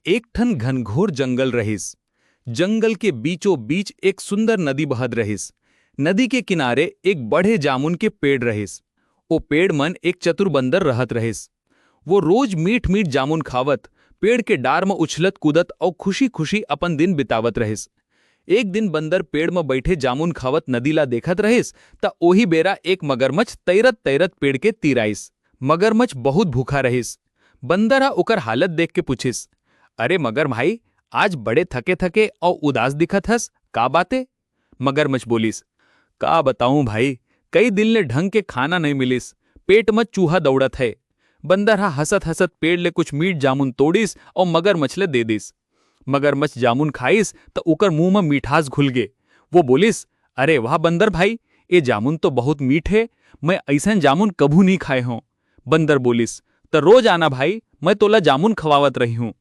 एक ठन घनघोर जंगल रहिस। जंगल के बीचों बीच एक सुंदर नदी बहत रहिस। नदी के किनारे एक बड़े जामुन के पेड़ रहिस। ओ पेड़ मन एक चतुर बंदर रहत रहिस। वो रोज मीठ मीठ जामुन खावत, पेड़ के डार में उछलत कूदत और खुशी खुशी अपन दिन बितावत रहिस। एक दिन बंदर पेड़ में बैठे जामुन खावत नदीला देखत रहिस त ओही बेरा एक मगरमच्छ तैरत तैरत पेड़ के तीर आइस। मगरमच्छ बहुत भूखा रहिस। बंदर ओकर हालत देख के पूछिस, अरे मगर भाई, आज बड़े थके थके और उदास दिखत हस, का बाते? मगरमच्छ बोलिस, का बताऊं भाई, कई दिन ले ढंग के खाना नहीं मिलिस, पेट में चूहा दौड़त है। बंदर हसत हसत पेड़ ले कुछ मीठ जामुन तोड़िस और मगरमच्छ ले दे दिस। मगरमच्छ जामुन खाइस तो ओकर मुंह में मिठास घुल गे। वो बोलिस, अरे वाह बंदर भाई, ये जामुन तो बहुत मीठ है, मैं ऐसन जामुन कभू नहीं खाए हों। बंदर बोलिस, तो रोज आना भाई, मैं तोला जामुन खवावत रही हूं।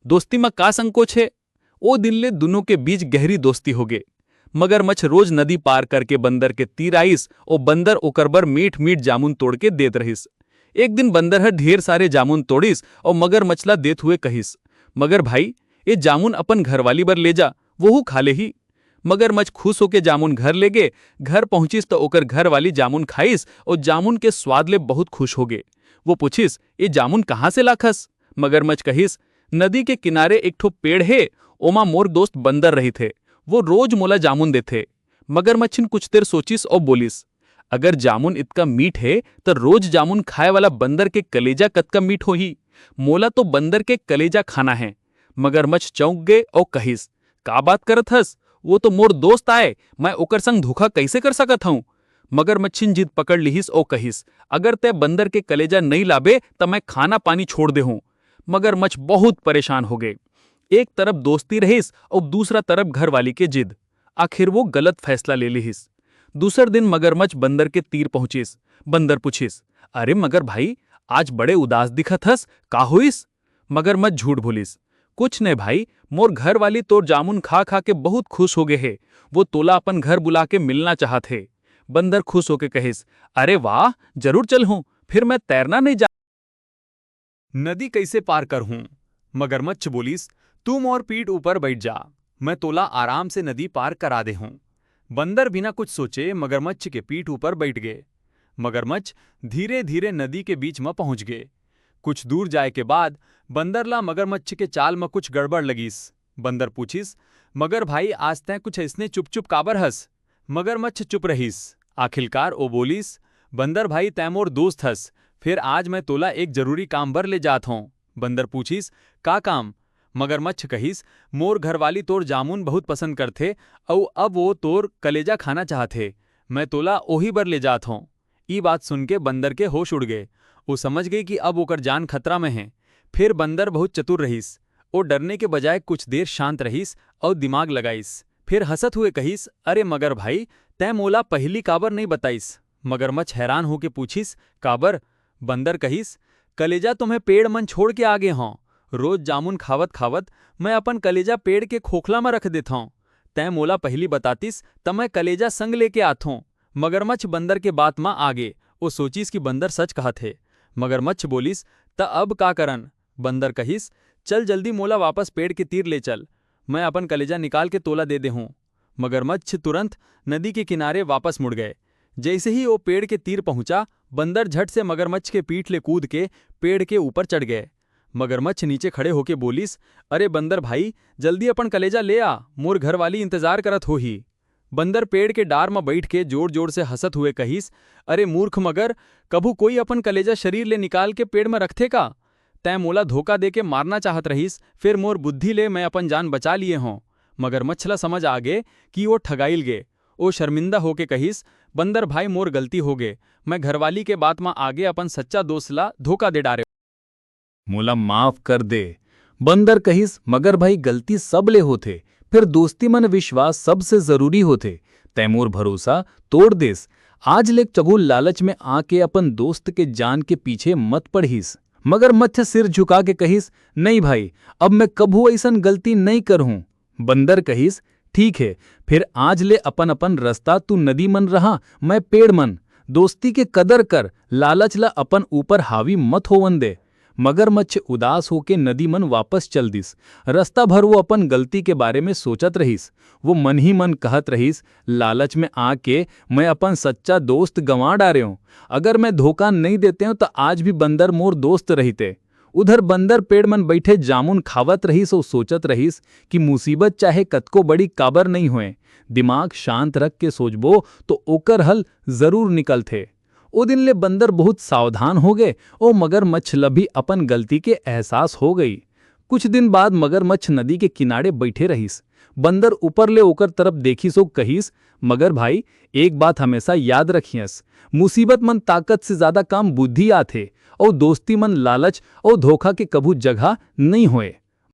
दोस्ती में का संकोच है? ओ दिन ले दोनों के बीच गहरी दोस्ती हो गे। मगरमच्छ रोज नदी पार करके बंदर के तीर आइस और बंदर ओकर बर मीठ मीठ जामुन तोड़ के देत रहिस। एक दिन बंदर ढेर सारे जामुन तोड़िस और मगरमच्छला देत हुए कहिस, मगर भाई, ये जामुन अपन घरवाली बर ले जा, वहू खा ले ही। मगरमच्छ खुश होके जामुन घर ले गे। घर पहुंचिस तो ओकर घर वाली जामुन खाइस और जामुन के स्वाद ले बहुत खुश हो गे। वो पूछिस, ये जामुन कहाँ से लाखस? मगरमच्छ कहिस, नदी के किनारे एक ठो पेड़ है, ओमा मोर दोस्त बंदर रही थे, वो रोज मोला जामुन देथे। मगरमच्छिन कुछ देर सोचिस और बोलिस, अगर जामुन इतका मीठ है तो रोज जामुन खाए वाला बंदर के कलेजा कतका मीठ हो ही, मोला तो बंदर के कलेजा खाना है। मगरमच्छ चौंक गए और कहिस, का बात करत हस, वो तो मोर दोस्त आए, मैं ओकर संग धोखा कैसे कर सकत हूं? मगरमच्छिन जिद पकड़ लिहिस और कहिस, अगर तय बंदर के कलेजा नहीं लाबे तो मैं खाना पानी छोड़ दे हूं। मगरमच्छ बहुत परेशान हो गए। एक तरफ दोस्ती रहिस और दूसरा तरफ घरवाली के जिद। आखिर वो गलत फैसला ले लिहिस। दूसर दिन मगरमच्छ बंदर के तीर पहुंचिस। बंदर पूछिस, अरे मगर भाई, आज बड़े उदास दिखत हस, का होइस? मगरमच्छ झूठ बोलिस, कुछ ने भाई, मोर घर वाली तोर जामुन खा खा के बहुत खुश हो गए है, वो तोला अपन घर बुला के मिलना चाहत है। बंदर खुश होके कहिस, अरे वाह, जरूर चल हूं, फिर मैं तैरना नहीं जा नदी कैसे पार कर हूं? मगरमच्छ बोलिस, तू मोर पीठ ऊपर बैठ जा, मैं तोला आराम से नदी पार करा दे हूं। बंदर बिना कुछ सोचे मगरमच्छ के पीठ ऊपर बैठ गए। मगरमच्छ धीरे धीरे नदी के बीच में पहुंच गए। कुछ दूर जाए के बाद बंदरला मगरमच्छ के चाल में कुछ गड़बड़ लगीस। बंदर पूछिस, मगर भाई, आज तय कुछ ऐसने चुप चुप काबर हस? मगरमच्छ चुप रहीस। आखिरकार ओ बोलिस, बंदर भाई, तय मोर दोस्त हस, फिर आज मैं तोला एक जरूरी काम बर ले जात हूं। बंदर पूछिस, का काम? मगरमच्छ कहिस, मोर घरवाली तोर जामुन बहुत पसंद करथे और अब वो तोर कलेजा खाना चाहथे, मैं तोला ओही बर ले जात हूं। ई बात सुन के बंदर के होश उड़ गए। वो समझ गई कि अब ओकर जान खतरा में है। फिर बंदर बहुत चतुर रहीस। वो डरने के बजाय कुछ देर शांत रहीस और दिमाग लगाइस। फिर हंसत हुए कहिस, अरे मगर भाई, तय मोला पहली काबर नहीं बताइस? मगरमच्छ हैरान होके पूछिस, काबर? बंदर कहिस, कलेजा तुम्हें पेड़ मन छोड़ के आगे हों, रोज जामुन खावत खावत मैं अपन कलेजा पेड़ के खोखला में रख देता हूं, तय मोला पहली बतातिस तब मैं कलेजा संग लेके आथों। मगरमच्छ बंदर के बात में आगे, वो सोचिस कि बंदर सच कहत है। मगरमच्छ बोलिस, त अब का करन? बंदर कहिस, चल जल्दी मोला वापस पेड़ के तीर ले चल, मैं अपन कलेजा निकाल के तोला दे हूं। मगरमच्छ तुरंत नदी के किनारे वापस मुड़ गए। जैसे ही वो पेड़ के तीर पहुंचा, बंदर झट से मगरमच्छ के पीठ ले कूद के पेड़ के ऊपर चढ़ गए। मगरमच्छ नीचे खड़े होके बोलिस, अरे बंदर भाई, जल्दी अपन कलेजा ले आ, मोर घर वाली इंतजार करत हो ही। बंदर पेड़ के डार में बैठ के जोर जोर से हंसत हुए कहिस, अरे मूर्ख मगर, कभू कोई अपन कलेजा शरीर ले निकाल के पेड़ में रखथे का? तै मोला धोखा दे के मारना चाहत रहीस, फिर मोर बुद्धि ले मैं अपन जान बचा लिए हों। मगरमच्छला समझ आ गे कि वो ठगाइल गे। ओ शर्मिंदा होके कहिस, बंदर भाई, मोर गलती हो गे, मैं घरवाली के बात में आगे अपन सच्चा दोस्त ला धोखा दे डारे, मोला माफ कर दे। बंदर कहिस, मगर भाई, गलती सब ले होथे, फिर दोस्ती मन विश्वास सबसे जरूरी होथे, तैमूर भरोसा तोड़ देस। आज ले चगुल लालच में आके अपन दोस्त के जान के पीछे मत पढ़ीस। मगरमच्छ सिर झुका के कहिस, नहीं भाई, अब मैं कभू ऐसन गलती नहीं करहूं। बंदर कहिस, ठीक है, फिर आज ले अपन अपन रास्ता, तू नदी मन रहा, मैं पेड़ मन, दोस्ती के कदर कर, लालच ला अपन ऊपर हावी मत होवन दे। मगरमच्छ उदास होके नदी मन वापस चल दिस। रास्ता भर वो अपन गलती के बारे में सोचत रहीस। वो मन ही मन कहत रहीस, लालच में आके मैं अपन सच्चा दोस्त गंवा डारे हूं। अगर मैं धोखा नहीं देते हूं तो आज भी बंदर मोर दोस्त रहते। उधर बंदर पेड़ मन बैठे जामुन खावत रहीस और सोचत रहीस कि मुसीबत चाहे कतको बड़ी काबर नहीं होए, दिमाग शांत रख के सोचबो तो ओकर हल जरूर निकलथे। ओ दिन ले बंदर बहुत सावधान हो गए और मगरमच्छ ल भी अपन गलती के एहसास हो गई। कुछ दिन बाद मगरमच्छ नदी के किनारे बैठे रहीस। बंदर ऊपर ले ओकर तरफ देखिस और कहीस, मगर भाई एक बात हमेशा याद रखियस, मुसीबत मन ताकत से ज्यादा काम बुद्धि आथे और दोस्ती मन लालच और धोखा के कभू जगह नहीं होए।